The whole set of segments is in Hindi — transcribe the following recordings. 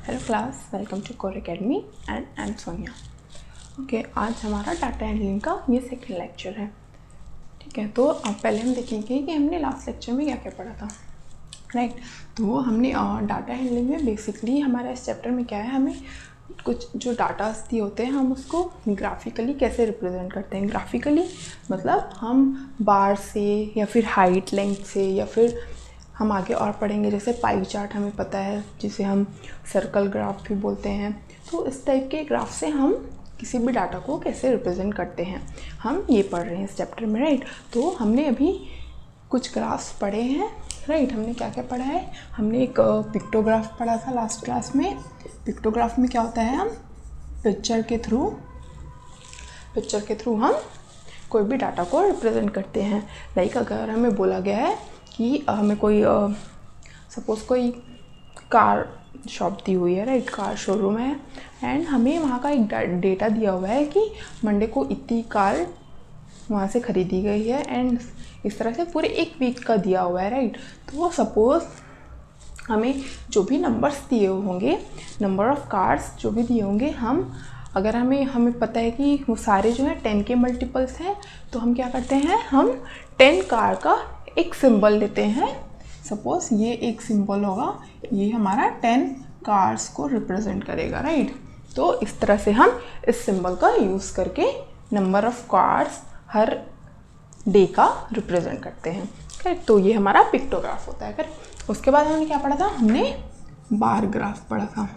Hello class, welcome to Core Academy and I am Sonia. Okay, आज हमारा डाटा हैंडलिंग का ये सेकंड लेक्चर है। ठीक है, तो अब पहले हम देखेंगे कि हमने लास्ट लेक्चर में क्या क्या पढ़ा था। राइट, तो हमने डाटा हैंडलिंग में बेसिकली हमारा इस चैप्टर में क्या है, हमें कुछ जो डाटा दिए होते हैं हम उसको ग्राफिकली कैसे रिप्रेजेंट करते हैं। ग्राफिकली मतलब हम बार से या फिर हाइट लेंथ से, या फिर हम आगे और पढ़ेंगे जैसे पाई चार्ट हमें पता है जिसे हम सर्कल ग्राफ भी बोलते हैं। तो इस टाइप के ग्राफ से हम किसी भी डाटा को कैसे रिप्रेजेंट करते हैं हम ये पढ़ रहे हैं इस चैप्टर में। राइट, तो हमने अभी कुछ ग्राफ्स पढ़े हैं। राइट, हमने क्या क्या पढ़ा है, हमने एक पिक्टोग्राफ पढ़ा था लास्ट क्लास में। पिक्टोग्राफ में क्या होता है, हम पिक्चर के थ्रू हम कोई भी डाटा को रिप्रेजेंट करते हैं। लाइक अगर हमें बोला गया है कि हमें कोई सपोज़ कोई कार शॉप दी हुई है, राइट, कार शोरूम है, एंड हमें वहाँ का एक डेटा दिया हुआ है कि मंडे को इतनी कार वहाँ से ख़रीदी गई है, एंड इस तरह से पूरे एक वीक का दिया हुआ है। राइट, तो सपोज़ हमें जो भी नंबर्स दिए होंगे, नंबर ऑफ़ कार्स जो भी दिए होंगे, अगर हमें पता है कि वो सारे जो हैं 10 के मल्टीपल्स हैं, तो हम क्या करते हैं, हम 10 कार का एक सिंबल लेते हैं। सपोज़ ये एक सिंबल होगा, ये हमारा 10 कार्स को रिप्रेजेंट करेगा। राइट, तो इस तरह से हम इस सिंबल का यूज़ करके number of cars her day का रिप्रेजेंट करते हैं। करेक्ट, तो ये हमारा पिक्टोग्राफ होता है। करेक्ट, उसके बाद हमने क्या पढ़ा था, हमने बार ग्राफ पढ़ा था।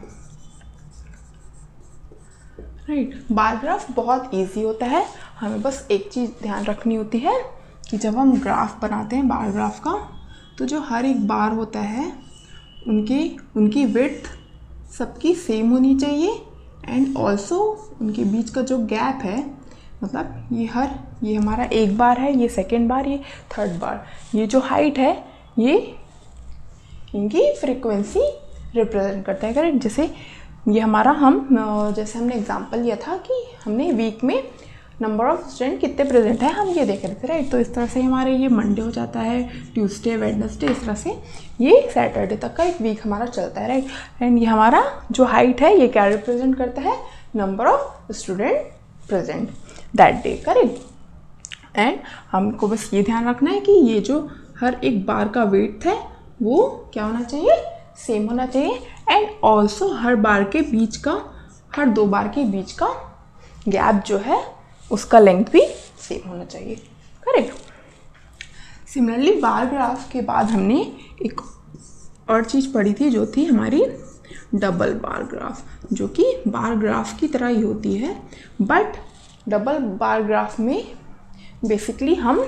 राइट, बार ग्राफ बहुत इजी होता है। हमें बस एक चीज़ ध्यान रखनी होती है कि जब हम ग्राफ बनाते हैं बार ग्राफ का, तो जो हर एक बार होता है उनकी विड्थ सबकी सेम होनी चाहिए, एंड ऑल्सो उनके बीच का जो गैप है, मतलब ये हमारा एक बार है, ये सेकेंड बार, ये थर्ड बार, ये जो हाइट है ये इनकी फ्रीक्वेंसी रिप्रेजेंट करता है। करेक्ट, जैसे ये हमारा जैसे हमने एग्जांपल लिया था कि हमने वीक में नंबर ऑफ स्टूडेंट कितने प्रेजेंट है हम ये देख रहे थे। राइट, तो इस तरह से हमारे ये मंडे हो जाता है, ट्यूसडे, वेडनेसडे, इस तरह से ये सैटरडे तक का एक वीक हमारा चलता है। राइट, एंड ये हमारा जो हाइट है ये क्या रिप्रेजेंट करता है, number of student present that day. Correct, and हमको बस ये ध्यान रखना है कि ये जो हर एक बार का वेट है वो क्या होना चाहिए, सेम होना चाहिए, एंड ऑल्सो हर दो बार के बीच का गैप जो है उसका लेंथ भी सेम होना चाहिए। करेक्ट, सिमिलरली बार ग्राफ के बाद हमने एक और चीज़ पढ़ी थी जो थी हमारी डबल बार ग्राफ, जो कि बार ग्राफ की तरह ही होती है, बट डबल बार ग्राफ में बेसिकली हम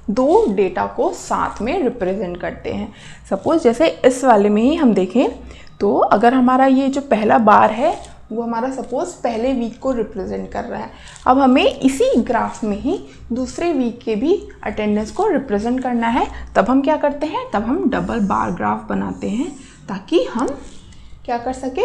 दो डेटा को साथ में रिप्रेजेंट करते हैं। सपोज़ जैसे इस वाले में ही हम देखें तो अगर हमारा ये जो पहला बार है वो हमारा सपोज़ पहले वीक को रिप्रेजेंट कर रहा है, अब हमें इसी ग्राफ में ही दूसरे वीक के भी अटेंडेंस को रिप्रेजेंट करना है, तब हम क्या करते हैं, तब हम डबल बार ग्राफ बनाते हैं, ताकि हम क्या कर सके,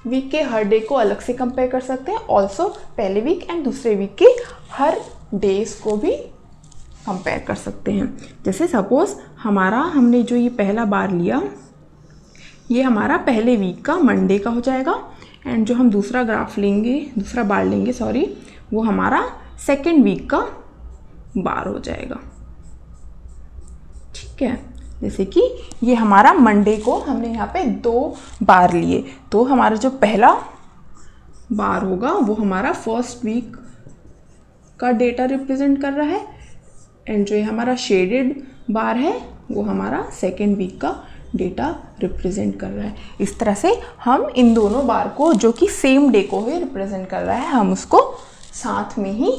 वीक के हर डे को अलग से कंपेयर कर सकते हैं, ऑल्सो पहले वीक एंड दूसरे वीक के हर डेज को भी कंपेयर कर सकते हैं। जैसे सपोज़ हमने जो ये पहला बार लिया, ये हमारा पहले वीक का मंडे का हो जाएगा, एंड जो हम दूसरा बार लेंगे वो हमारा सेकेंड वीक का बार हो जाएगा। ठीक है, जैसे कि ये हमारा मंडे को हमने यहाँ पे 2 बार लिए, तो हमारा जो पहला बार होगा वो हमारा फर्स्ट वीक का डेटा रिप्रेजेंट कर रहा है, एंड जो ये हमारा शेडेड बार है वो हमारा सेकेंड वीक का डेटा रिप्रेजेंट कर रहा है। इस तरह से हम इन दोनों बार को, जो कि सेम डे को ही रिप्रेजेंट कर रहा है, हम उसको साथ में ही,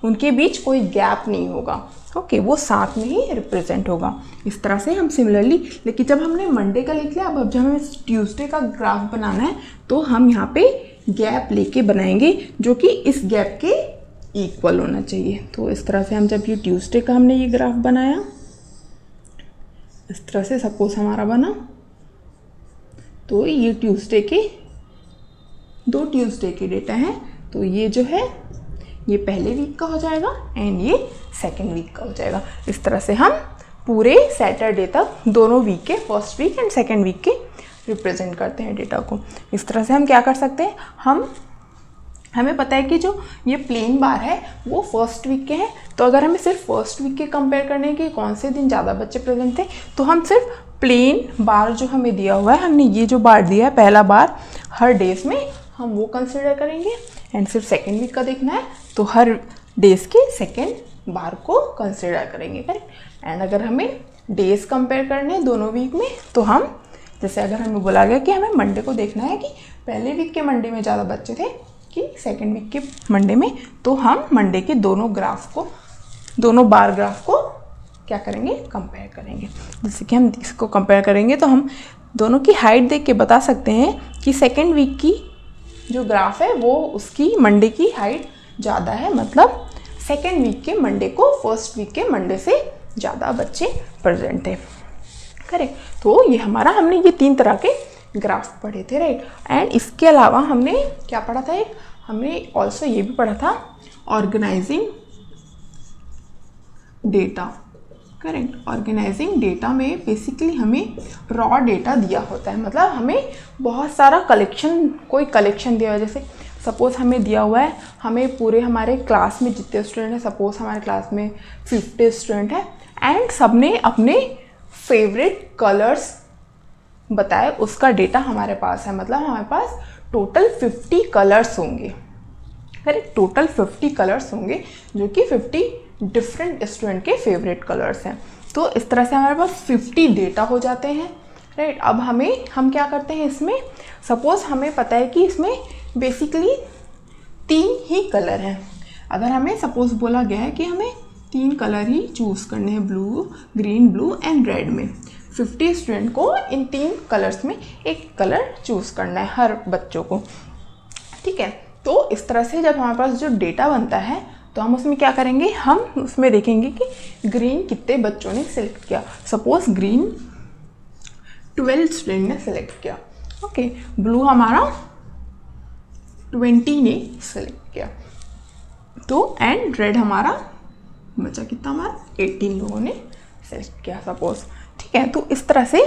उनके बीच कोई गैप नहीं होगा। ओके, वो साथ में ही रिप्रेजेंट होगा। इस तरह से हम सिमिलरली, लेकिन जब हमने मंडे का लिख लिया, अब जब हमें ट्यूसडे का ग्राफ बनाना है तो हम यहाँ पे गैप लेके बनाएंगे जो कि इस गैप के इक्वल होना चाहिए। तो इस तरह से हम जब ये ट्यूसडे का हमने ये ग्राफ बनाया, इस तरह से सपोज हमारा बना, तो ये दो ट्यूसडे के डेटा हैं, तो ये जो है ये पहले वीक का हो जाएगा एंड ये सेकेंड वीक का हो जाएगा। इस तरह से हम पूरे सैटरडे तक दोनों वीक के, first week and second week के रिप्रेजेंट करते हैं डेटा को। इस तरह से हम क्या कर सकते हैं, हमें पता है कि जो ये प्लेन बार है वो फर्स्ट वीक के हैं, तो अगर हमें सिर्फ फर्स्ट वीक के कंपेयर करने के कौन से दिन ज़्यादा बच्चे प्रेजेंट थे, तो हम सिर्फ प्लेन बार जो हमें दिया हुआ है, हमने ये जो बार दिया है पहला बार हर डेज में, हम वो कंसिडर करेंगे। एंड सिर्फ सेकेंड वीक का देखना है तो हर डेज के सेकेंड बार को कंसिडर करेंगे, करेक्ट। एंड अगर हमें डेज कंपेयर करने हैं दोनों वीक में, तो हम जैसे अगर हमें बोला गया कि हमें मंडे को देखना है कि पहले वीक के मंडे में ज़्यादा बच्चे थे कि सेकेंड वीक के मंडे में, तो हम मंडे के दोनों बार ग्राफ को क्या करेंगे, कंपेयर करेंगे। जैसे कि हम इसको कंपेयर करेंगे तो हम दोनों की हाइट देख के बता सकते हैं कि सेकेंड वीक की जो ग्राफ है वो उसकी मंडे की हाइट ज़्यादा है, मतलब सेकेंड वीक के मंडे को फर्स्ट वीक के मंडे से ज़्यादा बच्चे प्रेजेंट थे, करेक्ट। तो ये हमारा, हमने ये 3 तरह के ग्राफ पढ़े थे, राइट। एंड इसके अलावा हमने क्या पढ़ा था, हमने ऑल्सो ये भी पढ़ा था organizing data, correct. Organizing data में बेसिकली हमें रॉ डेटा दिया होता है, मतलब हमें बहुत सारा कोई कलेक्शन दिया हुआ है। जैसे सपोज़ हमें दिया हुआ है, हमें पूरे हमारे क्लास में जितने स्टूडेंट हैं, सपोज़ हमारे क्लास में 50 स्टूडेंट हैं एंड सबने अपने फेवरेट कलर्स बताए, उसका डेटा हमारे पास है। मतलब हमारे पास टोटल 50 कलर्स होंगे, करेक्ट। टोटल 50 कलर्स होंगे जो कि 50 डिफरेंट स्टूडेंट के फेवरेट कलर्स हैं। तो इस तरह से हमारे पास 50 डेटा हो जाते हैं, राइट। अब हम क्या करते हैं इसमें, सपोज़ हमें पता है कि इसमें बेसिकली 3 ही कलर हैं। अगर हमें सपोज़ बोला गया है कि हमें 3 कलर ही चूज़ करने हैं, blue, green, blue and red में, 50 स्टूडेंट को इन 3 कलर्स में एक कलर चूज़ करना है हर बच्चों को, ठीक है। तो इस तरह से जब हमारे पास जो डेटा बनता है तो हम उसमें क्या करेंगे, हम उसमें देखेंगे कि ग्रीन कितने बच्चों ने सिलेक्ट किया। सपोज ग्रीन 12 स्टूडेंट ने सिलेक्ट किया, ओके। ब्लू हमारा 20 ने सिलेक्ट किया, तो एंड रेड हमारा बचा कितना, हमारा 18 लोगों ने सिलेक्ट किया सपोज, ठीक है। तो इस तरह से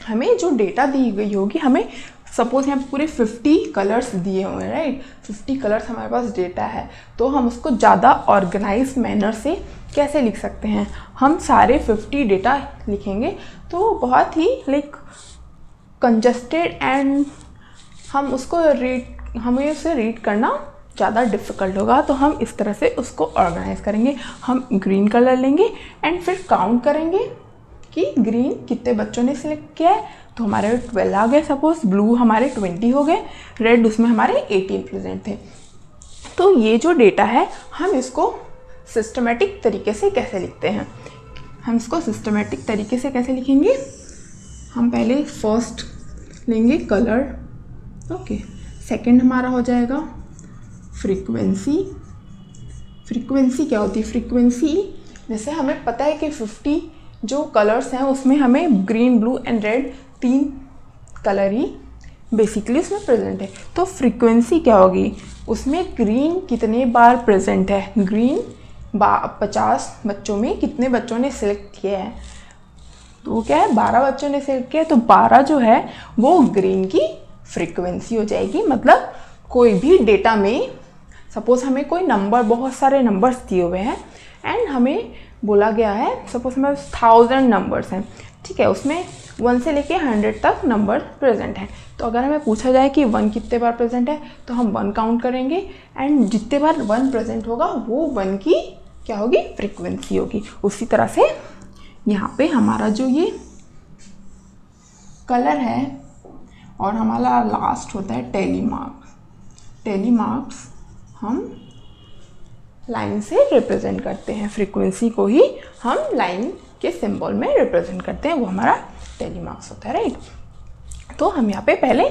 हमें जो डेटा दी गई होगी, हमें सपोज यहाँ पूरे 50 कलर्स दिए हुए हैं, राइट। 50 कलर्स हमारे पास डेटा है, तो हम उसको ज़्यादा ऑर्गेनाइज मैनर से कैसे लिख सकते हैं, हम सारे 50 डेटा लिखेंगे तो बहुत ही कंजस्टेड एंड हमें उसे रीड करना ज़्यादा डिफ़िकल्ट होगा। तो हम इस तरह से उसको ऑर्गेनाइज करेंगे, हम ग्रीन कलर लेंगे एंड फिर काउंट करेंगे कि ग्रीन कितने बच्चों ने सिलेक्ट किया है, तो हमारे 12 आ गए सपोज, ब्लू हमारे 20 हो गए, रेड उसमें हमारे 18 प्रेजेंट थे। तो ये जो डेटा है हम इसको सिस्टमेटिक तरीके से कैसे लिखते हैं, हम इसको सिस्टमेटिक तरीके से कैसे लिखेंगे, हम पहले फर्स्ट लेंगे कलर, ओके। सेकंड हमारा हो जाएगा फ्रीक्वेंसी। फ्रीक्वेंसी क्या होती है, फ्रीक्वेंसी जैसे हमें पता है कि 50 जो कलर्स हैं उसमें हमें green, blue and red 3 colour he basically उसमें प्रेजेंट है, तो फ्रीक्वेंसी क्या होगी, उसमें ग्रीन कितने बार प्रेजेंट है, ग्रीन 50 बच्चों में कितने बच्चों ने सिलेक्ट किया है, तो वो क्या है 12 बच्चों ने सिलेक्ट किया है, तो 12 जो है वो ग्रीन की फ्रीक्वेंसी हो जाएगी। मतलब कोई भी डेटा में सपोज हमें कोई नंबर, बहुत सारे नंबर्स दिए हुए हैं एंड हमें बोला गया है, सपोज हमें 1000 नंबर्स हैं, ठीक है, उसमें 1 से लेके 100 तक नंबर प्रेजेंट हैं। तो अगर हमें पूछा जाए कि 1 कितने बार प्रेजेंट है, तो हम 1 काउंट करेंगे एंड जितने बार 1 प्रेजेंट होगा वो 1 की क्या होगी, फ्रीक्वेंसी होगी। उसी तरह से यहाँ पे हमारा जो ये कलर है और हमारा लास्ट होता है टेली मार्क्स। टेली मार्क्स हम लाइन से रिप्रेजेंट करते हैं, फ्रीक्वेंसी को ही हम लाइन के सिंबल में रिप्रेजेंट करते हैं, वो हमारा टेली मार्क्स होता है, राइट। तो हम यहाँ पे पहले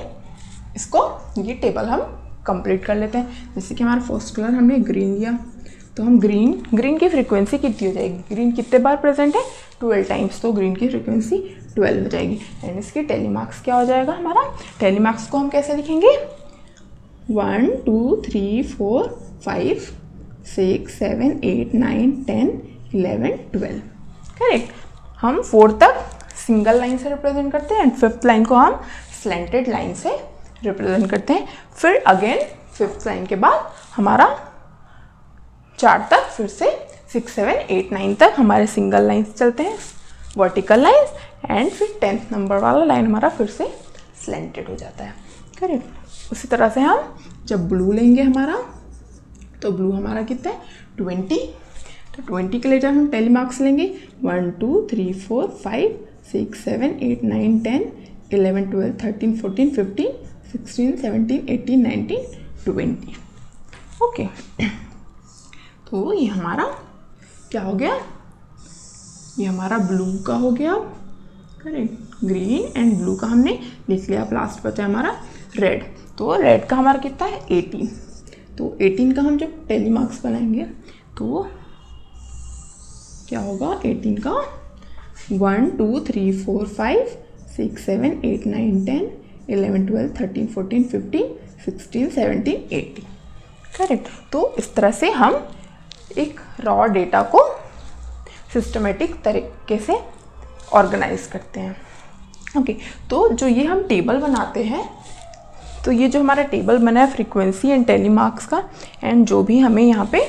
इसको ये टेबल हम कंप्लीट कर लेते हैं। जैसे कि हमारा फर्स्ट कलर हमने ग्रीन लिया, तो हम ग्रीन की फ्रीक्वेंसी कितनी हो जाएगी, ग्रीन कितने बार प्रेजेंट है 12 टाइम्स, तो ग्रीन की फ्रीक्वेंसी 12 हो जाएगी। एंड इसकी टेली मार्क्स क्या हो जाएगा, हमारा टेली मार्क्स को हम कैसे लिखेंगे, 1 2 3 4 5 6 7 8 9 10 11 12, करेक्ट। हम 4 तक सिंगल लाइन से रिप्रेजेंट करते हैं एंड 5th लाइन को हम स्लैंटेड लाइन से रिप्रेजेंट करते हैं। फिर अगेन 5th लाइन के बाद हमारा 4 तक, फिर से 6, 7, 8, 9 तक हमारे सिंगल लाइन्स चलते हैं, वर्टिकल लाइन्स, एंड फिर 10th नंबर वाला लाइन हमारा फिर से स्लैंटेड हो जाता है। करेक्ट। उसी तरह से हम जब ब्लू लेंगे हमारा, तो ब्लू हमारा कितना है 20, तो 20 के लिए जब हम टेली मार्क्स लेंगे 1, 2, 3, 4, 5, 6, 7, 8, 9, 10, 11, 12, 13, 14, 15, 16, 17, 18, 19, 20। ओके, तो ये हमारा क्या हो गया, ये हमारा ब्लू का हो गया। करेक्ट। ग्रीन एंड ब्लू का हमने लिख लिया। अब लास्ट बचा हमारा रेड। तो रेड का हमारा कितना है 18। तो 18 का हम जब टेली मार्क्स बनाएंगे तो क्या होगा 18 का 1, 2, 3, 4, 5, 6, 7, 8, 9, 10, 11, 12, 13, 14, 15, 16, 17, 18। करेक्ट। तो इस तरह से हम एक रॉ डेटा को सिस्टमेटिक तरीके से ऑर्गेनाइज करते हैं। ओके, तो जो ये हम टेबल बनाते हैं, तो ये जो हमारा टेबल बना है फ्रीक्वेंसी एंड टेली मार्क्स का, एंड जो भी हमें यहाँ पे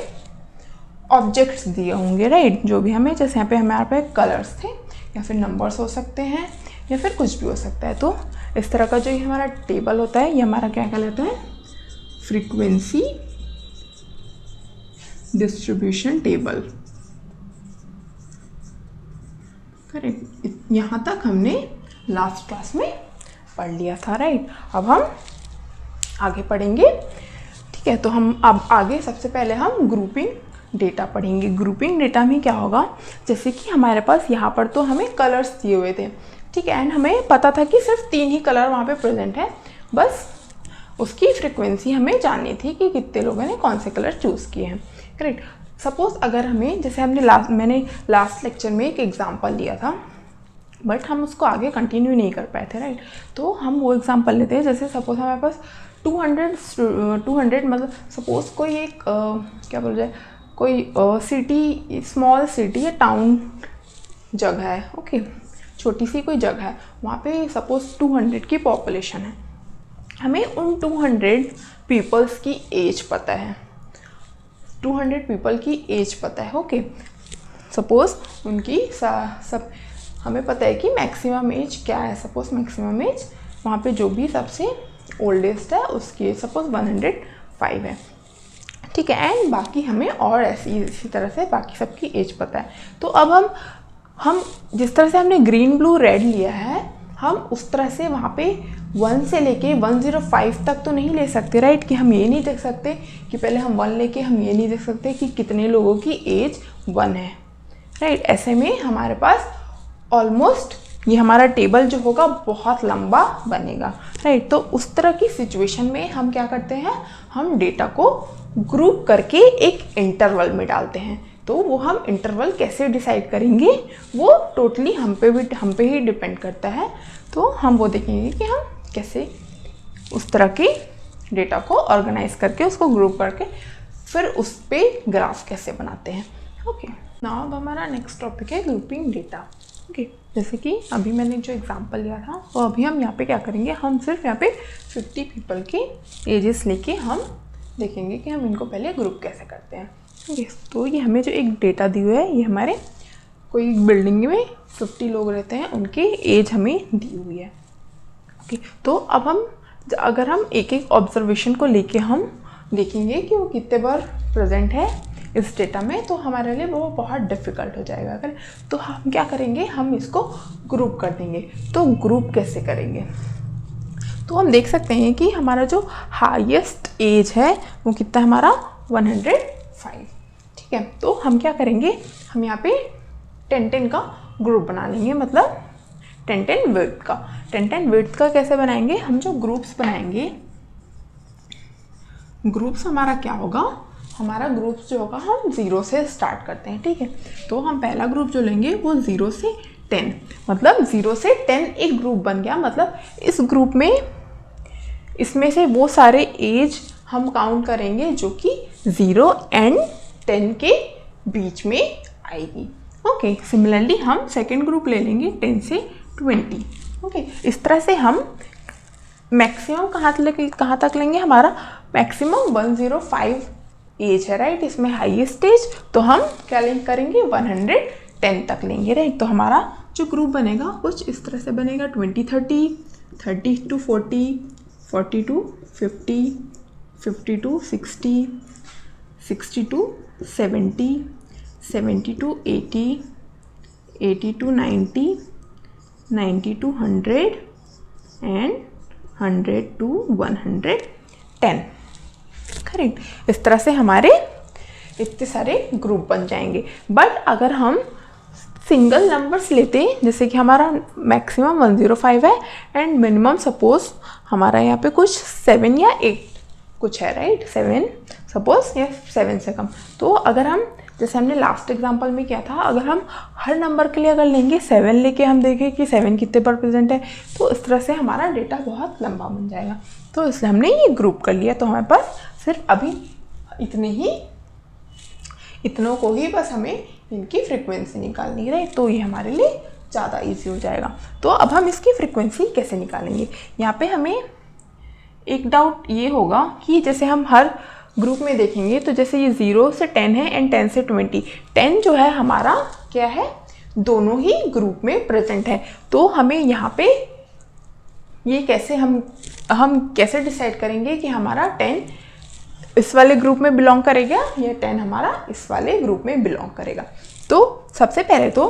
ऑब्जेक्ट्स दिए होंगे, राइट, जो भी हमें, जैसे यहाँ पे हमारे पे कलर्स थे या फिर नंबर्स हो सकते हैं या फिर कुछ भी हो सकता है। तो इस तरह का जो ये हमारा टेबल होता है, ये हमारा क्या कहलाता है, फ्रीक्वेंसी डिस्ट्रीब्यूशन टेबल। करेक्ट। यहाँ तक हमने लास्ट क्लास में पढ़ लिया था, राइट। अब हम आगे पढ़ेंगे, ठीक है। तो हम अब आगे सबसे पहले हम ग्रुपिंग डेटा पढ़ेंगे। ग्रुपिंग डेटा में क्या होगा, जैसे कि हमारे पास यहाँ पर तो हमें कलर्स दिए हुए थे, ठीक है, एंड हमें पता था कि सिर्फ 3 ही कलर वहाँ पे प्रेजेंट है, बस उसकी फ्रीक्वेंसी हमें जाननी थी कि कितने लोगों ने कौन से कलर चूज़ किए हैं। करेक्ट। सपोज़ अगर हमें, जैसे मैंने लास्ट लेक्चर में एक एग्जाम्पल लिया था, बट हम उसको आगे कंटिन्यू नहीं कर पाए थे, राइट। तो हम वो एग्जाम्पल लेते हैं, जैसे सपोज़ हमारे पास 200 मतलब सपोज़ कोई एक क्या बोला जाए, कोई सिटी, स्मॉल सिटी या टाउन जगह है, ओके, छोटी सी कोई जगह है, वहाँ पे सपोज़ 200 की पॉपुलेशन है। हमें उन 200 पीपल्स की एज पता है, 200 पीपल की एज पता है, ओके। सपोज़ उनकी सब हमें पता है कि मैक्सिमम एज क्या है। सपोज़ मैक्सिमम एज वहाँ पे जो भी सबसे ओल्डेस्ट है उसकी सपोज़ 105 है, ठीक है, एंड बाकी हमें और इसी तरह से बाकी सबकी एज पता है। तो अब हम जिस तरह से हमने ग्रीन ब्लू रेड लिया है, हम उस तरह से वहाँ पे 1 से लेके 105 तक तो नहीं ले सकते, राइट, कि हम ये नहीं देख सकते कि पहले हम 1 लेके हम ये नहीं देख सकते कि कितने लोगों की एज 1 है, राइट। ऐसे में हमारे पास ऑलमोस्ट ये हमारा टेबल जो होगा बहुत लंबा बनेगा, राइट। तो उस तरह की सिचुएशन में हम क्या करते हैं, हम डेटा को ग्रुप करके एक इंटरवल में डालते हैं। तो वो हम इंटरवल कैसे डिसाइड करेंगे, वो टोटली हम पे ही डिपेंड करता है। तो हम वो देखेंगे कि हम कैसे उस तरह की डेटा को ऑर्गेनाइज करके उसको ग्रुप करके फिर उस पर ग्राफ कैसे बनाते हैं। ओके, नाउ अब हमारा नेक्स्ट टॉपिक है ग्रुपिंग डेटा। ओके, जैसे कि अभी मैंने जो एग्जांपल लिया था, तो अभी हम यहाँ पे क्या करेंगे, हम सिर्फ यहाँ पे 50 पीपल की एजेस लेके हम देखेंगे कि हम इनको पहले ग्रुप कैसे करते हैं। ओके, तो ये हमें जो एक डेटा दी हुई है, ये हमारे कोई बिल्डिंग में 50 लोग रहते हैं, उनकी एज हमें दी हुई है। ओके, तो अब अगर हम एक एक ऑब्जर्वेशन को लेके हम देखेंगे कि वो कितने बार प्रेजेंट है इस डेटा में, तो हमारे लिए वो बहुत डिफ़िकल्ट हो जाएगा। अगर तो हम क्या करेंगे, हम इसको ग्रुप कर देंगे। तो ग्रुप कैसे करेंगे, तो हम देख सकते हैं कि हमारा जो हाईएस्ट एज है वो कितना, हमारा 105, ठीक है। तो हम क्या करेंगे, हम यहाँ पे 10-10 का ग्रुप बना लेंगे, मतलब 10-10 विड्थ का। 10-10 विड्थ का कैसे बनाएंगे, हम जो ग्रुप्स बनाएंगे, ग्रुप्स हमारा क्या होगा, हमारा ग्रुप्स जो होगा हम 0 से स्टार्ट करते हैं, ठीक है। तो हम पहला ग्रुप जो लेंगे वो 0 से 10, मतलब 0 से 10 एक ग्रुप बन गया। मतलब इस ग्रुप में इसमें से वो सारे एज हम काउंट करेंगे जो कि 0 एंड 10 के बीच में आएगी, ओके, सिमिलरली हम सेकेंड ग्रुप ले लेंगे 10 से 20। ओके, इस तरह से हम मैक्सिमम कहाँ तक लेंगे, हमारा मैक्सिमम 105 एज है, राइट। इसमें हाईएस्ट एज तो हम क्या लिंक करेंगे, 110 तक लेंगे, राइट। तो हमारा जो ग्रुप बनेगा कुछ इस तरह से बनेगा, 20-30, 30 to 40, 40 to 50, 50 to 60, 60 to 70, 70 to 80, 80 to 90, 90 to 100 and 100 to 110, correct. इस तरह से हमारे इतने सारे ग्रुप बन जाएंगे। बट अगर हम सिंगल नंबर्स लेते हैं, जैसे कि हमारा मैक्सिमम 105 है एंड मिनिमम सपोज हमारा यहाँ पे कुछ 7 या 8 कुछ है, राइट, 7 सपोज या 7 से कम, तो अगर हम जैसे हमने लास्ट एग्जांपल में किया था, अगर हम हर नंबर के लिए अगर लेंगे 7 लेके हम देखें कि 7 कितने पर प्रेजेंट है, तो इस तरह से हमारा डेटा बहुत लंबा बन जाएगा। तो इसलिए हमने ये ग्रुप कर लिया। तो हमारे पास सिर्फ अभी इतनों को ही बस हमें इनकी फ्रीक्वेंसी निकालनी है, तो ये हमारे लिए ज़्यादा इजी हो जाएगा। तो अब हम इसकी फ्रीक्वेंसी कैसे निकालेंगे, यहाँ पे हमें एक डाउट ये होगा कि जैसे हम हर ग्रुप में देखेंगे तो जैसे ये 0 से 10 है एंड 10 से 20, 10 जो है हमारा क्या है, दोनों ही ग्रुप में प्रेजेंट है। तो हमें यहाँ पे ये कैसे हम कैसे डिसाइड करेंगे कि हमारा 10 इस वाले ग्रुप में बिलोंग करेगा या 10 हमारा इस वाले ग्रुप में बिलोंग करेगा। तो सबसे पहले तो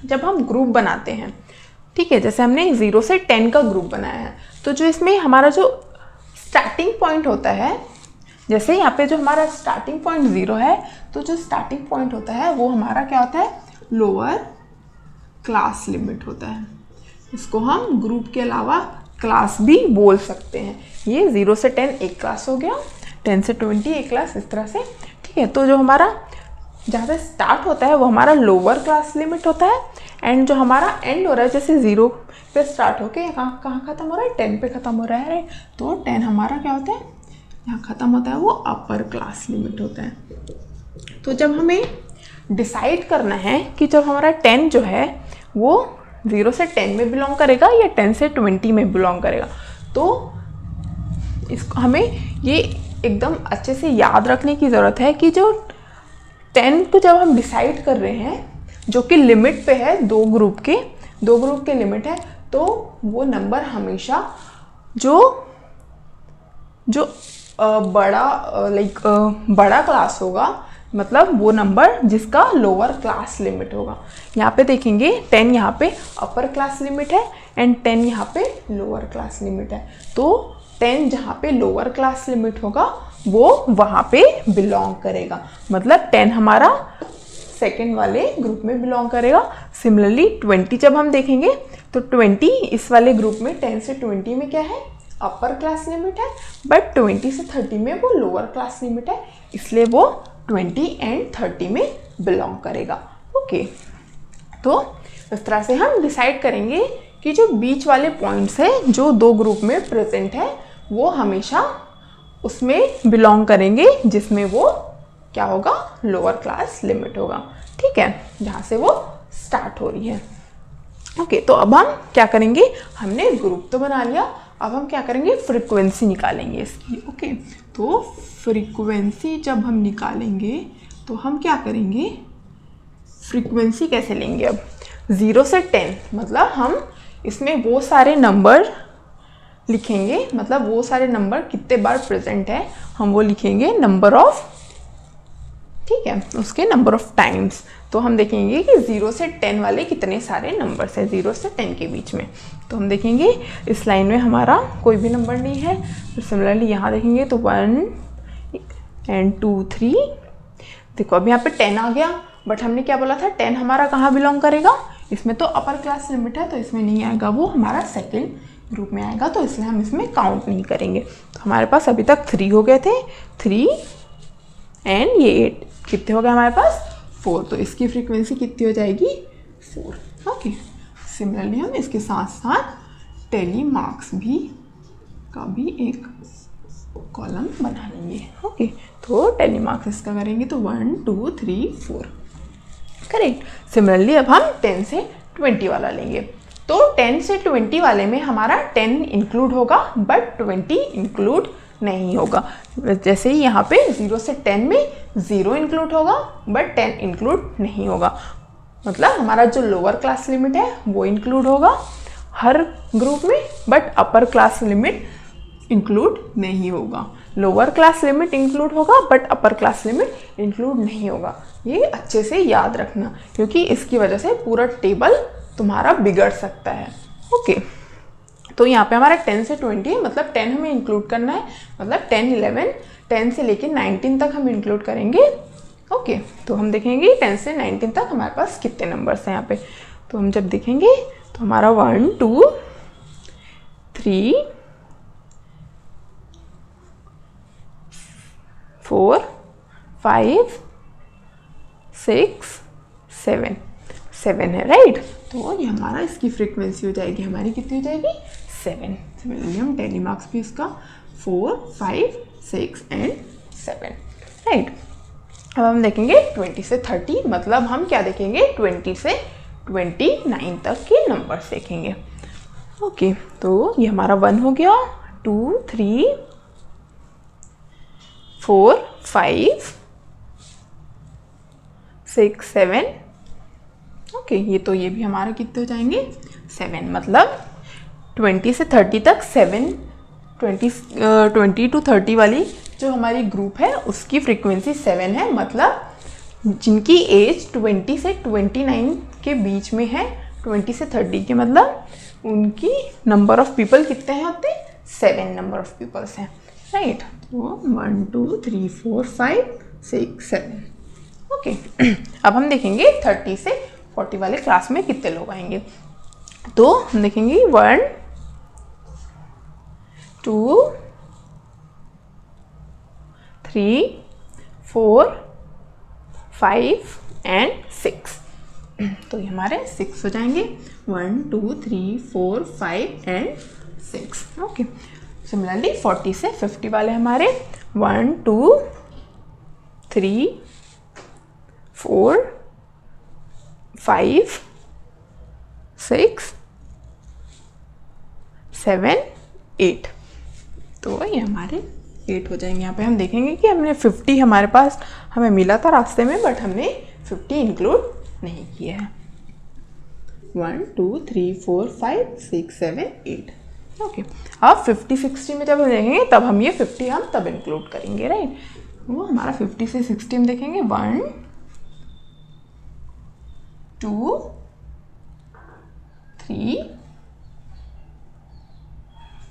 जब हम ग्रुप बनाते हैं, ठीक है, जैसे हमने 0 से 10 का ग्रुप बनाया है, तो जो इसमें हमारा जो स्टार्टिंग पॉइंट होता है, जैसे यहाँ पे जो हमारा स्टार्टिंग पॉइंट 0 है, तो जो स्टार्टिंग पॉइंट होता है वो हमारा क्या होता है, लोअर क्लास लिमिट होता है। इसको हम ग्रुप के अलावा क्लास भी बोल सकते हैं। ये 0 से 10 एक क्लास हो गया, 10 से 20 एक क्लास, इस तरह से, ठीक है। तो जो हमारा जहाँ से स्टार्ट होता है वो हमारा लोअर क्लास लिमिट होता है, एंड जो हमारा एंड हो रहा है, जैसे 0 पे स्टार्ट होके कहाँ ख़त्म हो रहा है, 10 पे ख़त्म हो रहा है, राइट। तो 10 हमारा क्या होता है, यहाँ ख़त्म होता है, वो अपर क्लास लिमिट होता है। तो जब हमें डिसाइड करना है कि जब हमारा 10 जो है वो 0 से 10 में बिलोंग करेगा या 10 से 20 में बिलोंग करेगा, तो इसको हमें ये एकदम अच्छे से याद रखने की ज़रूरत है कि जो 10 को जब हम डिसाइड कर रहे हैं, जो कि लिमिट पे है, दो ग्रुप के लिमिट है, तो वो नंबर हमेशा जो बड़ा क्लास होगा, मतलब वो नंबर जिसका लोअर क्लास लिमिट होगा। यहाँ पे देखेंगे 10 यहाँ पे अपर क्लास लिमिट है एंड 10 यहाँ पे लोअर क्लास लिमिट है। तो 10 जहाँ पे लोअर क्लास लिमिट होगा वो वहाँ पे बिलोंग करेगा, मतलब 10 हमारा सेकेंड वाले ग्रुप में बिलोंग करेगा। सिमिलरली 20 जब हम देखेंगे तो 20 इस वाले ग्रुप में 10 से 20 में क्या है, अपर क्लास लिमिट है, बट 20 से 30 में वो लोअर क्लास लिमिट है, इसलिए वो 20 एंड 30 में बिलोंग करेगा। ओके, तो इस तरह से हम डिसाइड करेंगे कि जो बीच वाले पॉइंट्स हैं जो दो ग्रुप में प्रेजेंट है वो हमेशा उसमें बिलोंग करेंगे जिसमें वो क्या होगा, लोअर क्लास लिमिट होगा, ठीक है, जहाँ से वो स्टार्ट हो रही है। ओके, तो अब हम क्या करेंगे, हमने ग्रुप तो बना लिया, अब हम क्या करेंगे, फ्रीक्वेंसी निकालेंगे इसकी। ओके, तो फ्रीक्वेंसी जब हम निकालेंगे तो हम क्या करेंगे, फ्रीक्वेंसी कैसे लेंगे, अब 0 से 10 मतलब हम इसमें वो सारे नंबर लिखेंगे, मतलब वो सारे नंबर कितने बार प्रेजेंट है हम वो लिखेंगे नंबर ऑफ, ठीक है, उसके नंबर ऑफ टाइम्स। तो हम देखेंगे कि 0 से 10 वाले कितने सारे नंबर्स हैं 0 से 10 के बीच में। तो हम देखेंगे इस लाइन में हमारा कोई भी नंबर नहीं है, तो सिमिलरली यहाँ देखेंगे तो 1 and 2 3। देखो अब यहाँ पे 10 आ गया, बट हमने क्या बोला था, 10 हमारा कहाँ बिलोंग करेगा, इसमें तो अपर क्लास लिमिट है तो इसमें नहीं आएगा, वो हमारा सेकेंड ग्रुप में आएगा, तो इसलिए हम इसमें काउंट नहीं करेंगे। तो हमारे पास अभी तक 3 हो गए थे, 3 एंड ये 8, कितने हो गए हमारे पास 4, तो इसकी फ्रीक्वेंसी कितनी हो जाएगी 4। ओके, सिमिलरली हम इसके साथ साथ टेली मार्क्स का भी एक कॉलम बना लेंगे। ओके, तो टेली मार्क्स इसका करेंगे तो 1 2 3 4। करेक्ट। सिमिलरली अब हम 10 से 20 वाला लेंगे। तो 10 से 20 वाले में हमारा 10 इंक्लूड होगा बट 20 इंक्लूड नहीं होगा। जैसे ही यहाँ पे 0 से 10 में 0 इंक्लूड होगा बट 10 इंक्लूड नहीं होगा। मतलब हमारा जो लोअर क्लास लिमिट है वो इंक्लूड होगा हर ग्रुप में but upper class limit include नहीं होगा। लोअर क्लास लिमिट इंक्लूड होगा but upper class limit include नहीं होगा। ये अच्छे से याद रखना क्योंकि इसकी वजह से पूरा टेबल तुम्हारा बिगड़ सकता है। ओके, तो यहाँ पे हमारा 10 से 20 है, मतलब 10 हमें इंक्लूड करना है, मतलब 10, 11, 10 से लेके 19 तक हम इंक्लूड करेंगे। ओके, तो हम देखेंगे 10 से 19 तक हमारे पास कितने नंबर्स हैं यहाँ पे। तो हम जब देखेंगे तो हमारा 1, 2, 3, 4, 5, 6, 7 है, राइट। तो ये हमारा इसकी फ्रीक्वेंसी हो जाएगी, हमारी कितनी हो जाएगी 7। सिमिलरली हम टेली मार्क्स भी इसका 4, 5, 6 एंड 7, राइट। अब हम देखेंगे 20 से 30, मतलब हम क्या देखेंगे 20 से 29 तक के नंबर्स देखेंगे। ओके, तो ये हमारा 1 हो गया, 2, 3, 4, 5, 6, 7। ओके, ये भी हमारा कितने हो जाएंगे 7। मतलब 20 से 30 तक 7, 20 to 30 वाली जो हमारी ग्रुप है उसकी फ्रीक्वेंसी 7 है। मतलब जिनकी एज 20 से 29 के बीच में है, 20 से 30 के, मतलब उनकी नंबर ऑफ पीपल कितने हैं होते हैं 7 नंबर ऑफ पीपल्स हैं, राइट। तो 1, 2, 3, 4, 5, 6, 7। ओके, अब हम देखेंगे 30 से 40 वाले क्लास में कितने लोग आएंगे। तो हम देखेंगे 1, 2, 3, 4, 5 एंड 6। तो ये हमारे 6 हो जाएंगे, 1, 2, 3, 4, 5 एंड 6। ओके, सिमिलरली 40 से 50 वाले हमारे 1, 2, 3, 4, 5, 6, 7, 8। तो ये हमारे 8 हो जाएंगे। यहाँ पे हम देखेंगे कि हमने 50 हमारे पास हमें मिला था रास्ते में बट हमने 50 इंक्लूड नहीं किया है। 1, 2, 3, 4, 5, 6, 7, 8। ओके, अब 50, 60 में जब हम देखेंगे तब हम ये 50 हम तब इंक्लूड करेंगे, राइट। वो हमारा 50 से 60 में देखेंगे 1, 2, 3,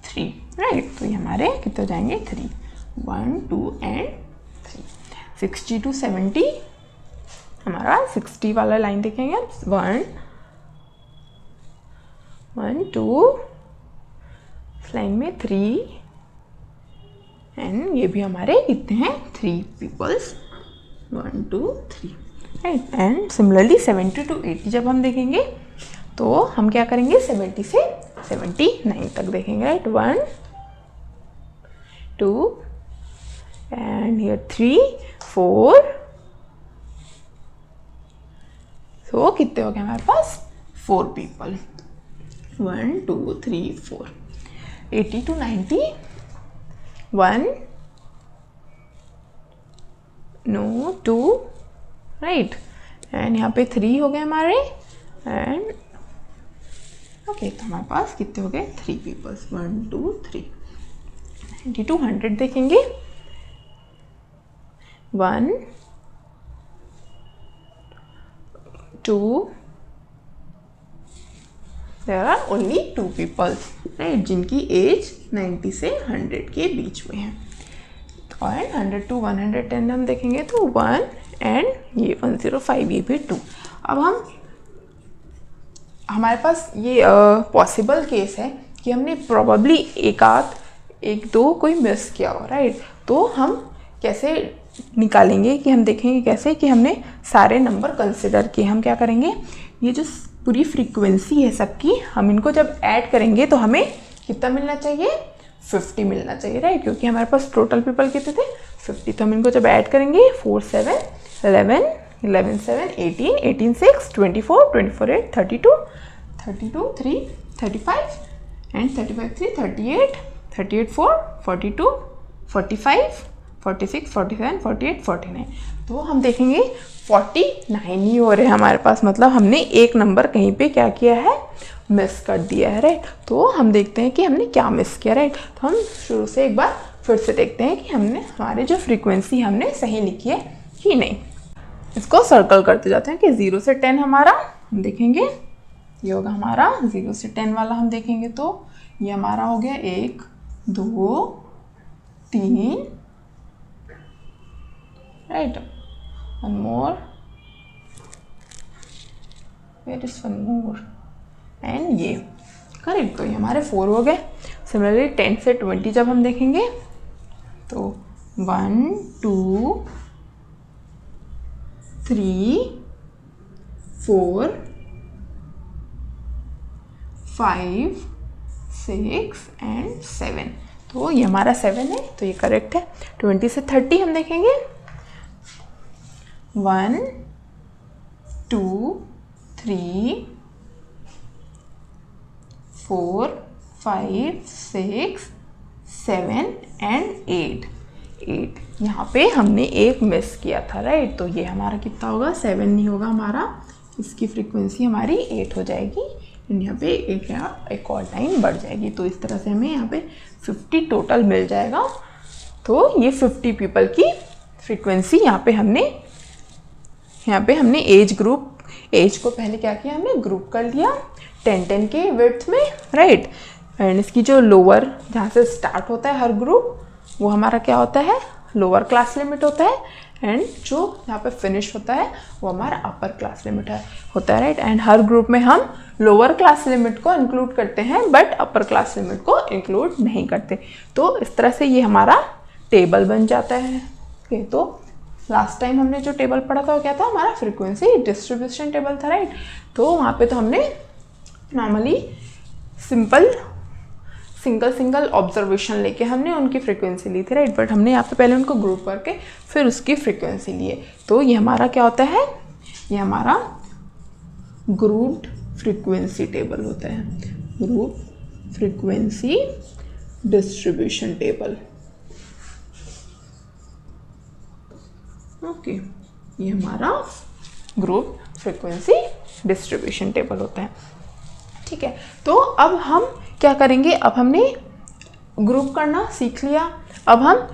3, राइट। तो ये हमारे कितने हो जाएंगे 3, 1, 2 एंड 3। 60 to 70 हमारा 60 वाला लाइन देखेंगे 1, 2, लाइन में 3 एंड ये भी हमारे कितने हैं 3 peoples, 1, 2, 3, right. And similarly 70 to 80 जब हम देखेंगे तो हम क्या करेंगे 70 से 79 तक देखेंगे, राइट। 1, 2 and here 3, 4। तो कितने हो गए हमारे पास 4 people, 1, 2, 3, 4। 80 to 90 1, no 2, right. And यहाँ पे 3 हो गए हमारे एंड ओके, तो हमारे पास कितने हो गए 3 पीपल्स, 1, 2, 3। 90 to 100 देखेंगे 1, 2, there are only 2 people, right, जिनकी एज 90 से 100 के बीच में है। और 100 to 110 हम देखेंगे तो 1 एंड ये 105, ये भी 2। अब हमारे पास ये पॉसिबल केस है कि हमने प्रोबेबली एक दो कोई मिस किया हो, राइट। तो हम कैसे निकालेंगे कि हम देखेंगे कैसे कि हमने सारे नंबर कंसिडर किए। हम क्या करेंगे, ये जो पूरी फ्रीक्वेंसी है सबकी, हम इनको जब ऐड करेंगे तो हमें कितना मिलना चाहिए 50 मिलना चाहिए, राइट, क्योंकि हमारे पास टोटल पीपल कितने थे 50। तो हम इनको जब ऐड करेंगे 4, 7, 11, 11 7 18, 18 6 24, 24 8 32, 32 3 35 and 35 3 38, 38 4 42, 45, 46, 47, 48, 49। तो हम देखेंगे 49 ही हो रहे हैं हमारे पास, मतलब हमने एक नंबर कहीं पे क्या किया है, मिस कर दिया है, राइट। तो हम देखते हैं कि हमने क्या मिस किया, राइट। तो हम शुरू से एक बार फिर से देखते हैं कि हमने हमारी जो फ्रीक्वेंसी हमने सही लिखी है कि नहीं। इसको सर्कल करते जाते हैं कि 0 से 10 हमारा हम देखेंगे, ये होगा हमारा 0 से 10 वाला हम देखेंगे। तो ये हमारा हो गया 1 2 3, right, one more, where is one more, and ये करेक्ट। तो ये हमारे 4 हो गए। सिमिलरली 10 से 20 जब हम देखेंगे तो 1 2 3 4 5 6 एंड 7। तो ये हमारा 7 है, तो ये करेक्ट है। 20 से 30 हम देखेंगे 1 2 3 4 5 6 7 एंड 8। यहाँ पे हमने एक मिस किया था, राइट। तो ये हमारा कितना होगा, 7 नहीं होगा हमारा, इसकी फ्रीक्वेंसी हमारी 8 हो जाएगी। यहाँ पे एक और लाइन बढ़ जाएगी। तो इस तरह से हमें यहाँ पे 50 टोटल मिल जाएगा। तो ये 50 पीपल की फ्रीक्वेंसी यहाँ पे हमने एज को पहले क्या किया, हमने ग्रुप कर लिया 10-10 के विड्थ में, राइट। एंड इसकी जो लोअर जहाँ से स्टार्ट होता है हर ग्रुप, वो हमारा क्या होता है, लोअर क्लास लिमिट होता है। एंड जो यहाँ पे फिनिश होता है वो हमारा अपर क्लास लिमिट होता है, राइट। एंड हर ग्रुप में हम लोअर क्लास लिमिट को इंक्लूड करते हैं बट अपर क्लास लिमिट को इंक्लूड नहीं करते। तो इस तरह से ये हमारा टेबल बन जाता है। ओके, तो लास्ट टाइम हमने जो टेबल पढ़ा था वो क्या था, हमारा फ्रीक्वेंसी डिस्ट्रीब्यूशन टेबल था, राइट। तो वहाँ पे तो हमने नॉर्मली सिंगल ऑब्जर्वेशन लेके हमने उनकी फ्रीक्वेंसी ली थी, राइट। बट हमने यहाँ पे पहले उनको ग्रुप करके फिर उसकी फ्रीक्वेंसी लिए। तो ये हमारा क्या होता है, ये हमारा ग्रुप्ड फ्रीक्वेंसी टेबल होता है, group frequency distribution table. Okay, ये हमारा ग्रुप फ्रीक्वेंसी डिस्ट्रीब्यूशन टेबल होता है, ठीक है। तो अब हम क्या करेंगे, अब हमने ग्रुप करना सीख लिया। अब हम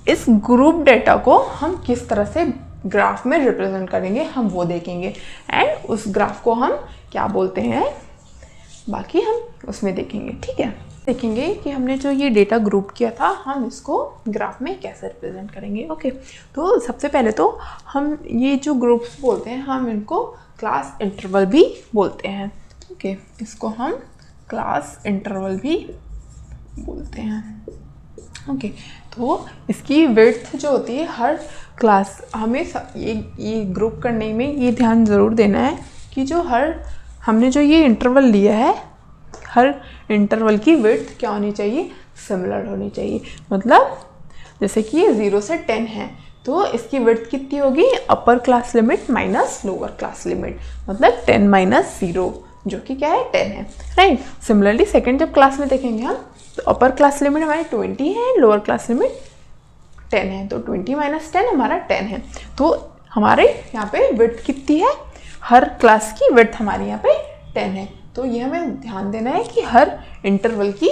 इस ग्रुप डेटा को हम किस तरह से ग्राफ में रिप्रेजेंट करेंगे हम वो देखेंगे। एंड उस ग्राफ को हम क्या बोलते हैं, बाकी हम उसमें देखेंगे, ठीक है। देखेंगे कि हमने जो ये डेटा ग्रुप किया था हम इसको ग्राफ में कैसे रिप्रेजेंट करेंगे। ओके, तो सबसे पहले तो हम ये जो ग्रुप्स बोलते हैं हम इनको क्लास इंटरवल भी बोलते हैं। ओके, इसको हम क्लास इंटरवल भी बोलते हैं। ओके, तो इसकी विड्थ जो होती है हर क्लास, हमें ये ग्रुप करने में ये ध्यान ज़रूर देना है कि जो हमने जो ये इंटरवल लिया है हर इंटरवल की विड्थ क्या होनी चाहिए, सिमिलर होनी चाहिए। मतलब जैसे कि ये 0 से 10 है तो इसकी विड्थ कितनी होगी, upper class limit minus lower class limit, मतलब 10 माइनस 0 जो कि क्या है 10 है, राइट। सिमिलरली सेकेंड जब क्लास में देखेंगे हम तो अपर क्लास लिमिट हमारी 20 है, लोअर क्लास लिमिट 10 है, तो 20 माइनस 10 हमारा 10 है। तो हमारे यहाँ पे विड्थ कितनी है, हर क्लास की विड्थ हमारी यहाँ पे 10 है। तो ये हमें ध्यान देना है कि हर इंटरवल की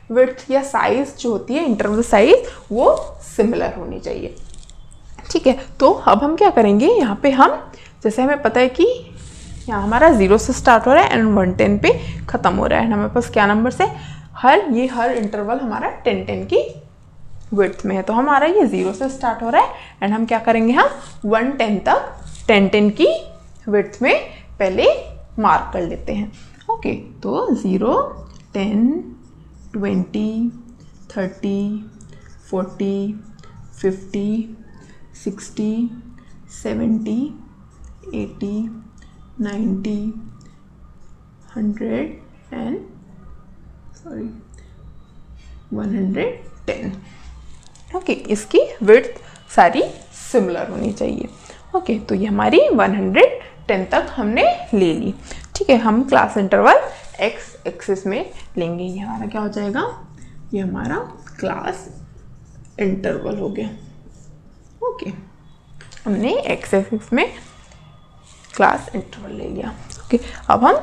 विड्थ या साइज जो होती है, इंटरवल साइज, वो सिमिलर होनी चाहिए, ठीक है। तो अब हम क्या करेंगे, यहाँ पे हम जैसे हमें पता है कि यहाँ हमारा 0 से स्टार्ट हो रहा है एंड 110 पे ख़त्म हो रहा है। हमारे पास क्या नंबर से हर इंटरवल हमारा 10-10 की विड्थ में है। तो हमारा ये 0 से स्टार्ट हो रहा है एंड हम क्या करेंगे, हम 110 तक 10-10 की विड्थ में पहले मार्क कर लेते हैं। ओके, तो 0 10 20 30 40 50 60 70 80 90 100 and 110। ओके, इसकी विड्थ सारी सिमिलर होनी चाहिए। ओके, तो ये हमारी 110 तक हमने ले ली। ठीक है, हम क्लास इंटरवल एक्स एक्सिस में लेंगे। ये हमारा क्या हो जाएगा, ये हमारा क्लास इंटरवल हो गया। ओके, हमने एक्स एक्सिस में क्लास इंटरवल ले लिया। ओके, अब हम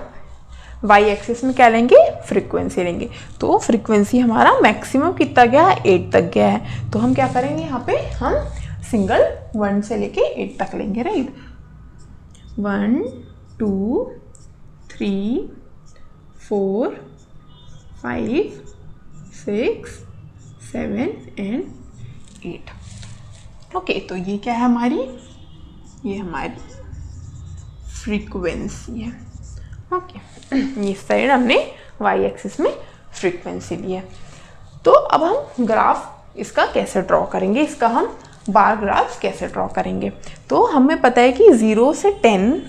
वाई एक्सिस में क्या लेंगे, फ्रीक्वेंसी लेंगे। तो फ्रीक्वेंसी हमारा मैक्सिमम कितना गया है, 8 तक गया है। तो हम क्या करेंगे, यहाँ पे हम सिंगल 1 से लेके 8 तक लेंगे, राइट। 1 2 3 4 5 6 7 एंड 8। ओके, तो ये क्या है हमारी, ये हमारी फ्रीक्वेंसी है। ओके, ये साइड हमने वाई एक्सिस में फ्रीक्वेंसी ली है। तो अब हम ग्राफ इसका कैसे ड्रॉ करेंगे, इसका हम बार ग्राफ कैसे ड्रॉ करेंगे। तो हमें पता है कि 0 से 10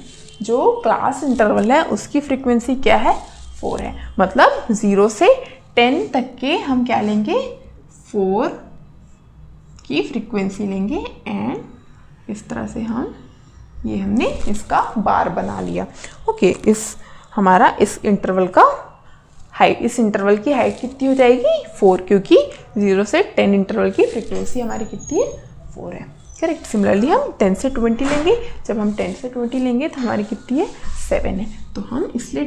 जो क्लास इंटरवल है उसकी फ्रीक्वेंसी क्या है, 4 है। मतलब 0 से 10 तक के हम क्या लेंगे, 4 की फ्रीक्वेंसी लेंगे। एंड इस तरह से हम ये हमने इसका बार बना लिया। ओके, इस हमारा इस इंटरवल का हाइट, इस इंटरवल की हाइट कितनी हो जाएगी, 4, क्योंकि 0 से 10 इंटरवल की फ्रीक्वेंसी हमारी कितनी है, 4 है। करेक्ट। सिमिलरली हम 10 से 20 लेंगे। जब हम 10 से 20 लेंगे तो हमारी कितनी है, 7 है। तो हम इसलिए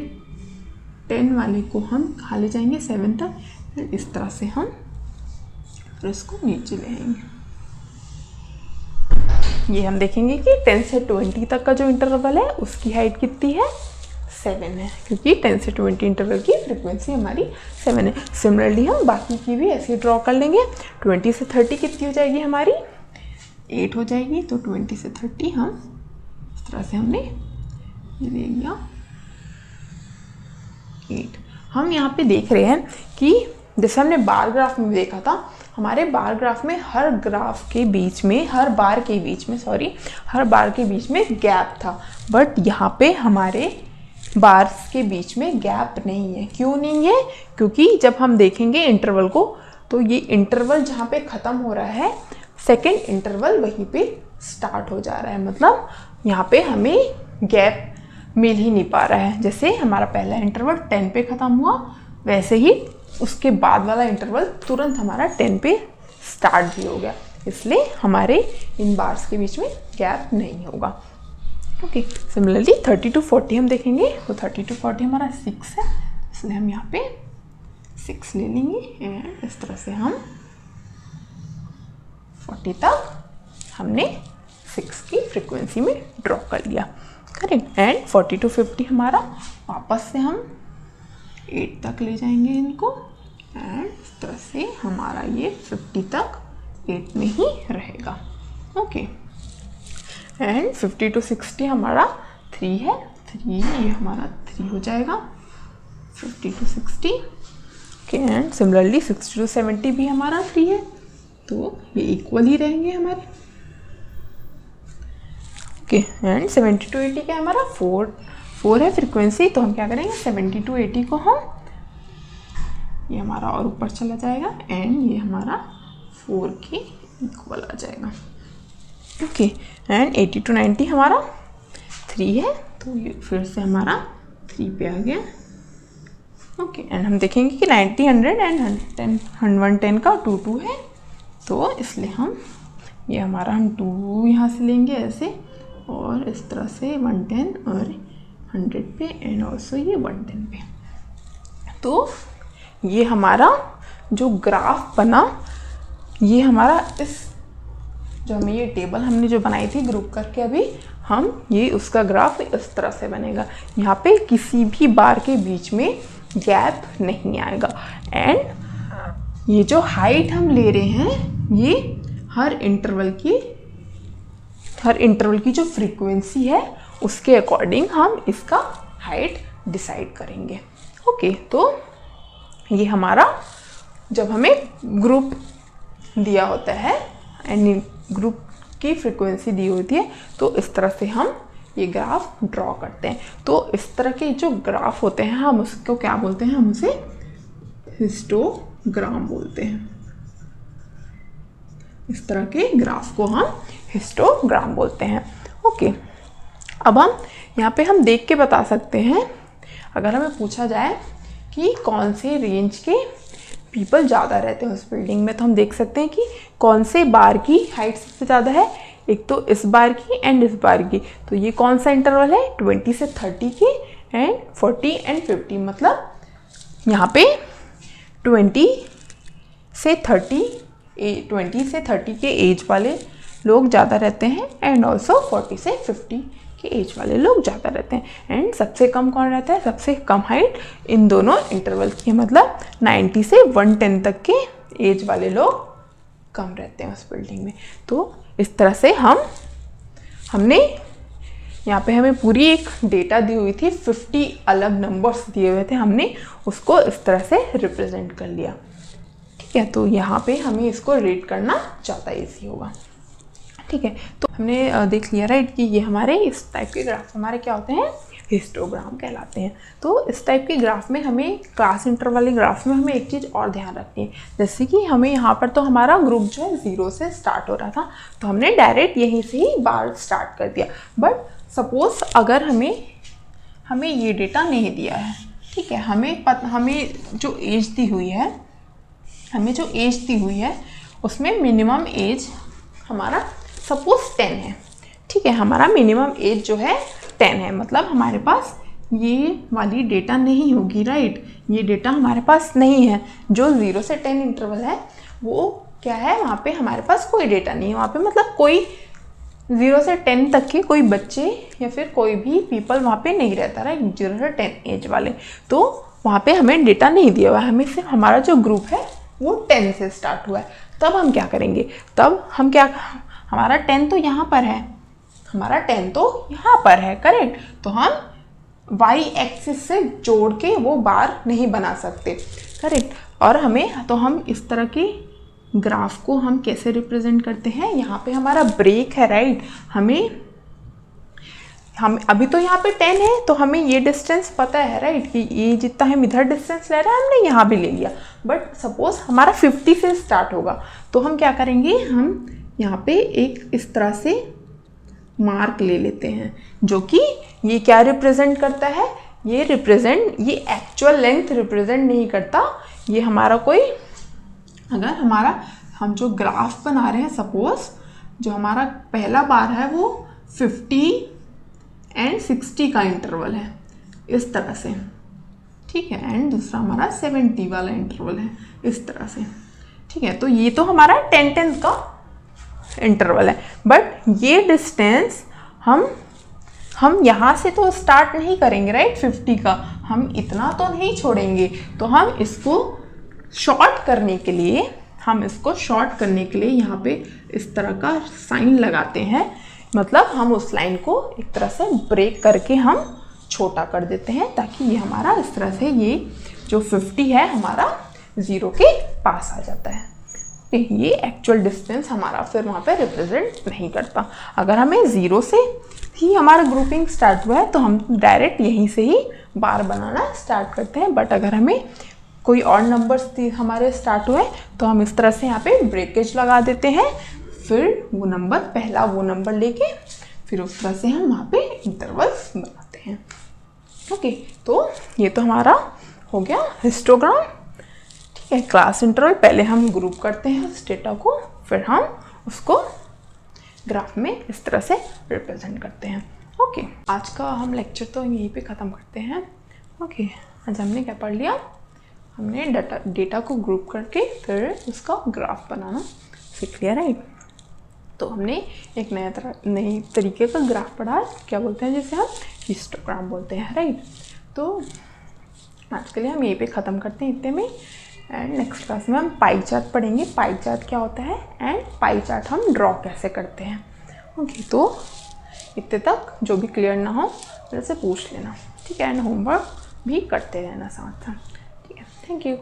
10 वाले को हम खा ले जाएंगे 7 तक। फिर इस तरह से हम फिर इसको नीचे ले आएंगे। ये हम देखेंगे कि 10 से 20 तक का जो इंटरवल है उसकी हाइट कितनी है, 7 है, क्योंकि 10 से 20 इंटरवल की फ्रीक्वेंसी हमारी 7 है। सिमिलरली हम बाकी की भी ऐसे ड्रॉ कर लेंगे। 20 से 30 कितनी हो जाएगी हमारी, 8 हो जाएगी। तो 20 से 30 हम इस तरह से हमने ये ले लिया 8। हम यहाँ पे देख रहे हैं कि जैसे हमने बार ग्राफ में देखा था, हमारे बार ग्राफ में हर ग्राफ के बीच में, हर बार के बीच में गैप था। बट यहाँ पे हमारे बार्स के बीच में गैप नहीं है। क्यों नहीं है, क्योंकि जब हम देखेंगे इंटरवल को तो ये इंटरवल जहाँ पे ख़त्म हो रहा है, सेकेंड इंटरवल वहीं पे स्टार्ट हो जा रहा है। मतलब यहाँ पे हमें गैप मिल ही नहीं पा रहा है। जैसे हमारा पहला इंटरवल 10 पे ख़त्म हुआ, वैसे ही उसके बाद वाला इंटरवल तुरंत हमारा 10 पे स्टार्ट भी हो गया। इसलिए हमारे इन बार्स के बीच में गैप नहीं होगा। ओके, सिमिलरली 30 to 40 हम देखेंगे। तो 30 to 40 हमारा 6 है, इसलिए हम यहाँ पे 6 ले लेंगे। एंड इस तरह से हम 40 तक हमने 6 की फ्रीक्वेंसी में ड्रॉ कर लिया। करेक्ट। एंड 40 to 50 हमारा वापस से हम 8 तक ले जाएंगे इनको। एंड इस तरह से हमारा ये 50 तक 8 में ही रहेगा। ओके, एंड 50 to 60 हमारा 3 है, 3 ये हमारा 3 हो जाएगा 50 to 60। Okay, and similarly 60 to 70 भी हमारा 3 है, तो ये इक्वल ही रहेंगे हमारे। ओके, एंड 70 to 80 क्या है हमारा, 4 है फ्रीक्वेंसी। तो हम क्या करेंगे, 70 to 80 को हम, ये हमारा और ऊपर चला जाएगा एंड ये हमारा 4 के इक्वल आ जाएगा। ओके, एंड 80 to 90 हमारा 3 है, तो ये फिर से हमारा 3 पे आ गया। ओके, एंड हम देखेंगे कि 90, 100 एंड 110 का 2 है, तो इसलिए हम ये हमारा हम 2 यहाँ से लेंगे ऐसे, और इस तरह से 110 और 100 पे एंड ऑल्सो ये 110 पे। तो ये हमारा जो ग्राफ बना, ये हमारा इस जो हमें ये टेबल हमने जो बनाई थी ग्रुप करके अभी, हम ये उसका ग्राफ इस तरह से बनेगा। यहाँ पे किसी भी बार के बीच में गैप नहीं आएगा। एंड ये जो हाइट हम ले रहे हैं, ये हर इंटरवल की जो फ्रीक्वेंसी है उसके अकॉर्डिंग हम इसका हाइट डिसाइड करेंगे। ओके, तो ये हमारा जब हमें ग्रुप दिया होता है एंड ग्रुप की फ्रीक्वेंसी दी होती है, तो इस तरह से हम ये ग्राफ ड्रॉ करते हैं। तो इस तरह के जो ग्राफ होते हैं हम उसको क्या बोलते हैं, हम उसे हिस्टोग्राम बोलते हैं। इस तरह के ग्राफ को हम हिस्टोग्राम बोलते हैं। ओके, अब हम यहाँ पे हम देख के बता सकते हैं, अगर हमें पूछा जाए कि कौन से रेंज के पीपल ज़्यादा रहते हैं उस बिल्डिंग में, तो हम देख सकते हैं कि कौन से बार की हाइट सबसे ज़्यादा है। एक तो इस बार की एंड इस बार की, तो ये कौन सा इंटरवल है, 20 से 30 की एंड 40 एंड 50, मतलब यहाँ पे 20 से 30 के एज वाले लोग ज़्यादा रहते हैं एंड ऑल्सो 40 से 50 के एज वाले लोग ज़्यादा रहते हैं। एंड सबसे कम कौन रहता है, सबसे कम हाइट इन दोनों इंटरवल की, मतलब 90 से 110 तक के एज वाले लोग कम रहते हैं उस बिल्डिंग में। तो इस तरह से हमने यहाँ पे हमें पूरी एक डेटा दी हुई थी, 50 अलग नंबर्स दिए हुए थे, हमने उसको इस तरह से रिप्रेजेंट कर लिया। ठीक है, तो यहाँ पे हमें इसको रीड करना ज़्यादा ईजी होगा। ठीक है, तो हमने देख लिया राइट कि ये हमारे इस टाइप के ग्राफ हमारे क्या होते हैं, हिस्टोग्राम कहलाते हैं। तो इस टाइप के ग्राफ में हमें, क्लास इंटरवल वाले ग्राफ में हमें एक चीज़ और ध्यान रखनी है, जैसे कि हमें यहाँ पर तो हमारा ग्रुप जो है 0 से स्टार्ट हो रहा था, तो हमने डायरेक्ट यहीं से ही बार स्टार्ट कर दिया। बट सपोज अगर हमें ये डेटा नहीं दिया है, ठीक है, हमें जो एज दी हुई है उसमें मिनिमम एज हमारा सपोज 10 है। ठीक है, हमारा मिनिमम एज जो है 10 है, मतलब हमारे पास ये वाली डेटा नहीं होगी राइट, ये डेटा हमारे पास नहीं है। जो 0 से 10 इंटरवल है वो क्या है, वहाँ पे हमारे पास कोई डेटा नहीं है, वहाँ पे मतलब कोई 0 से 10 तक के कोई बच्चे या फिर कोई भी पीपल वहाँ पे नहीं रहता राइट, 0 से 10 एज वाले, तो वहाँ पे हमें डेटा नहीं दिया हुआ है। हमें सिर्फ हमारा जो ग्रुप है वो 10 से स्टार्ट हुआ है। तब हम क्या करेंगे, हमारा 10 तो यहाँ पर है, करेक्ट, तो हम y एक्सिस से जोड़ के वो बार नहीं बना सकते, करेक्ट। और हम इस तरह के ग्राफ को हम कैसे रिप्रेजेंट करते हैं, यहाँ पे हमारा ब्रेक है राइट, हम अभी तो यहाँ पे 10 है तो हमें ये डिस्टेंस पता है राइट, कि ये जितना हम इधर डिस्टेंस ले रहे हैं हमने यहाँ भी ले लिया। बट सपोज हमारा 50 से स्टार्ट होगा, तो हम क्या करेंगे, हम यहाँ पे एक इस तरह से मार्क ले लेते हैं, जो कि ये क्या रिप्रेजेंट करता है, ये एक्चुअल लेंथ रिप्रेजेंट नहीं करता। ये हमारा हम जो ग्राफ बना रहे हैं, सपोज जो हमारा पहला बार है वो 50 एंड 60 का इंटरवल है इस तरह से, ठीक है, एंड दूसरा हमारा 70 वाला इंटरवल है इस तरह से। ठीक है, तो ये तो हमारा 10 का इंटरवल है, बट ये डिस्टेंस हम यहाँ से तो स्टार्ट नहीं करेंगे राइट, 50 का हम इतना तो नहीं छोड़ेंगे, तो हम इसको शॉर्ट करने के लिए यहाँ पे इस तरह का साइन लगाते हैं, मतलब हम उस लाइन को एक तरह से ब्रेक करके हम छोटा कर देते हैं, ताकि ये हमारा इस तरह से ये जो 50 है हमारा 0 के पास आ जाता है। ये एक्चुअल डिस्टेंस हमारा फिर वहाँ पे रिप्रेजेंट नहीं करता। अगर हमें 0 से ही हमारा ग्रुपिंग स्टार्ट हुआ है तो हम डायरेक्ट यहीं से ही बार बनाना स्टार्ट करते हैं, बट अगर हमें कोई और नंबर्स हमारे स्टार्ट हुए तो हम इस तरह से यहाँ पे ब्रेकेज लगा देते हैं, फिर पहला वो नंबर लेके फिर उस तरह से हम वहाँ पे इंटरवल्स बनाते हैं। ओके, तो ये तो हमारा हो गया हिस्टोग्राम। ठीक है, क्लास इंटरवल पहले हम ग्रुप करते हैं उस डेटा को, फिर हम उसको ग्राफ में इस तरह से रिप्रेजेंट करते हैं। ओके, आज का हम लेक्चर तो यहीं पे ख़त्म करते हैं। ओके, आज हमने क्या पढ़ लिया, हमने डेटा को ग्रुप करके फिर उसका ग्राफ बनाना सीख लिया राइट। तो हमने एक नई तरीके का ग्राफ पढ़ा, क्या बोलते हैं, जिसे हम हिस्टोग्राम बोलते हैं राइट। तो आज के लिए हम यहीं पे ख़त्म करते हैं इतने में, एंड नेक्स्ट क्लास में हम पाई चार्ट पढ़ेंगे, पाई चार्ट क्या होता है एंड पाई चार्ट हम ड्रॉ कैसे करते हैं। ओके, तो इतने तक जो भी क्लियर ना हो मेरे से पूछ लेना, ठीक है, एंड होमवर्क भी करते रहना साथ साथ, ठीक है। Thank you.